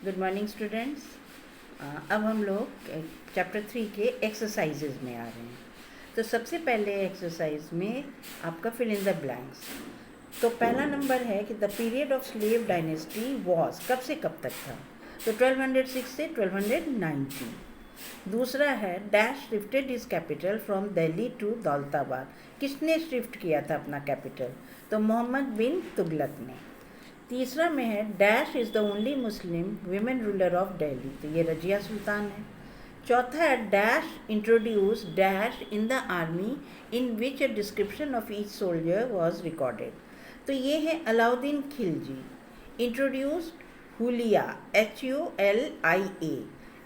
Good morning students. अब हम लोग चैप्टर 3 के एक्सरसाइजेज में आ रहे हैं। तो सबसे पहले एक्सरसाइज में आपका फिल इन द ब्लैंक्स। तो पहला नंबर है कि the period of slave dynasty was, कब से कब तक था, तो 1206 से 1290। दूसरा है dash shifted his capital from Delhi to Daulatabad, किसने शिफ्ट किया था अपना कैपिटल, तो मोहम्मद बिन तुगलक ने। तीसरा में है dash is the only Muslim women ruler of Delhi, तो ये रजिया सुल्तान है। चौथा है dash introduce dash in the army in which a description of each soldier was recorded, तो ये है अलाउद्दीन खिलजी। इंट्रोड्यूस्ड हुलिया HULIA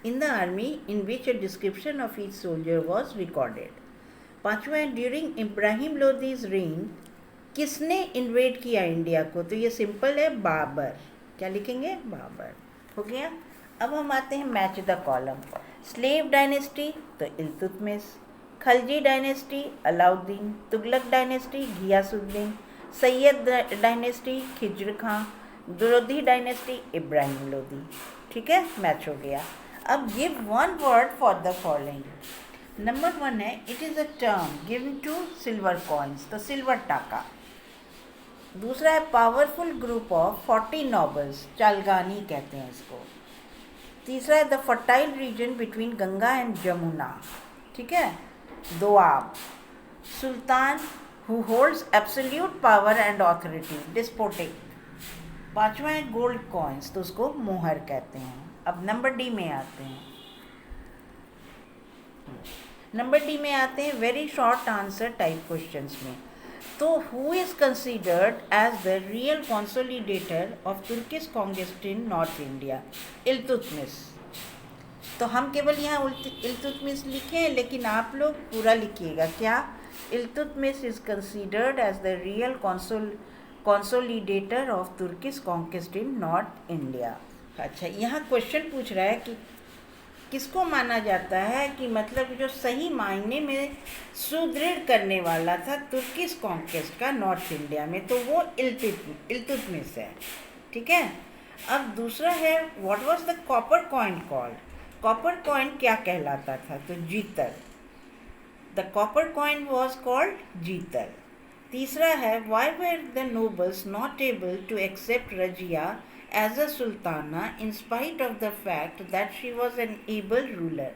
in the army in which a description of each soldier was recorded. पाँचवा है ड्यूरिंग इब्राहिम लोदीज रेन किसने invade किया India को, तो ये सिंपल है, बाबर। क्या लिखेंगे, बाबर। हो गया। अब हम आते हैं match the column. Slave dynasty तो Iltutmish, Khalji dynasty Alauddin, Tughlaq dynasty Ghiyasuddin, Sayyid dynasty Khizr Khan, Lodhi dynasty Ibrahim Lodi. ठीक है, मैच हो गया। अब give one word for the following. Number 1 है it is a term given to silver coins, तो सिल्वर टाका। दूसरा है powerful group of 40 nobles, Chahalgani कहते हैं इसको। तीसरा है the fertile region between Ganga and Jamuna, ठीक है, Doab. Sultan who holds absolute power and authority, despotic. पांचवा है गोल्ड कॉइन्स, तो उसको मोहर कहते हैं। अब नंबर डी में आते हैं। नंबर डी में आते हैं very short answer type questions में। तो who is considered as the real consolidator of Turkish conquest in north India, Iltutmish. तो हम केवल यहाँ इल्तुतमिश लिखें, लेकिन आप लोग पूरा लिखिएगा। क्या, Iltutmish is considered as the real consolidator of Turkish conquest in north India. अच्छा, यहाँ क्वेश्चन पूछ रहा है कि किसको माना जाता है कि मतलब जो सही मायने में सुदृढ़ करने वाला था तुर्किश कॉन्क्वेस्ट का नॉर्थ इंडिया में, तो वो इल्तुतमिश है। ठीक है। अब दूसरा है what was the copper coin called, copper coin क्या कहलाता था, तो jital. The copper coin was called jital. तीसरा है why were the nobles not able to accept Razia as a sultana in spite of the fact that she was an able ruler,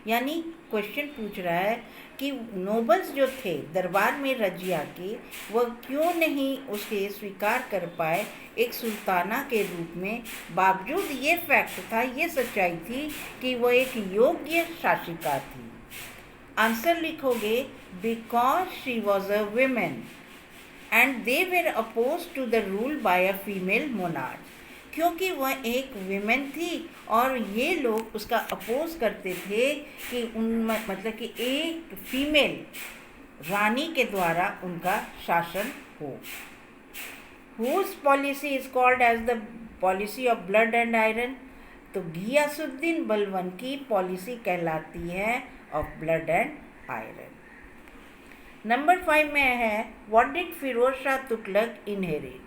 यानी question पूछ रहा है कि नोबल्स जो थे दरबार में रजिया के, वह क्यों नहीं उसके स्वीकार कर पाए एक सुल्ताना के रूप में, बावजूद ये फैक्ट था, ये सच्चाई थी कि वह एक योग्य शासिका थी। आंसर लिखोगे because she was a women and they were oppose to the rule by a female monarch, क्योंकि वह एक विमेन थी और ये लोग उसका अपोज करते थे कि मतलब कि एक फीमेल रानी के द्वारा उनका शासन हो। Whose policy is called as the policy of blood and iron, तो घियासुद्दीन बलबन की पॉलिसी कहलाती है of blood and iron. Number 5 में है what did Firoz Shah Tughlaq inherit.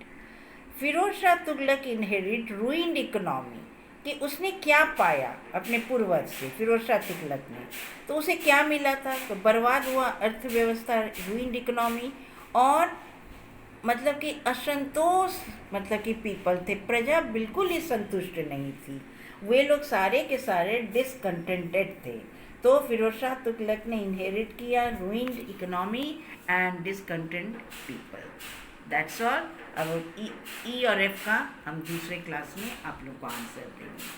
Firoz Shah Tughlaq inherit ruined economy, कि उसने क्या पाया अपने पूर्वज से, फिरोज शाह तुगलक ने, तो उसे क्या मिला था, तो बर्बाद हुआ अर्थव्यवस्था, रूइंड इकोनॉमी, और मतलब कि असंतोष, मतलब कि पीपल थे, प्रजा बिल्कुल ही संतुष्ट नहीं थी, वे लोग सारे के सारे डिसकंटेंटेड थे। तो फिरोज शाह तुगलक ने इनहेरिट किया ruined economy and discontent people. That's all. अब ई और एफ का हम दूसरे क्लास में आप लोग को आंसर देंगे।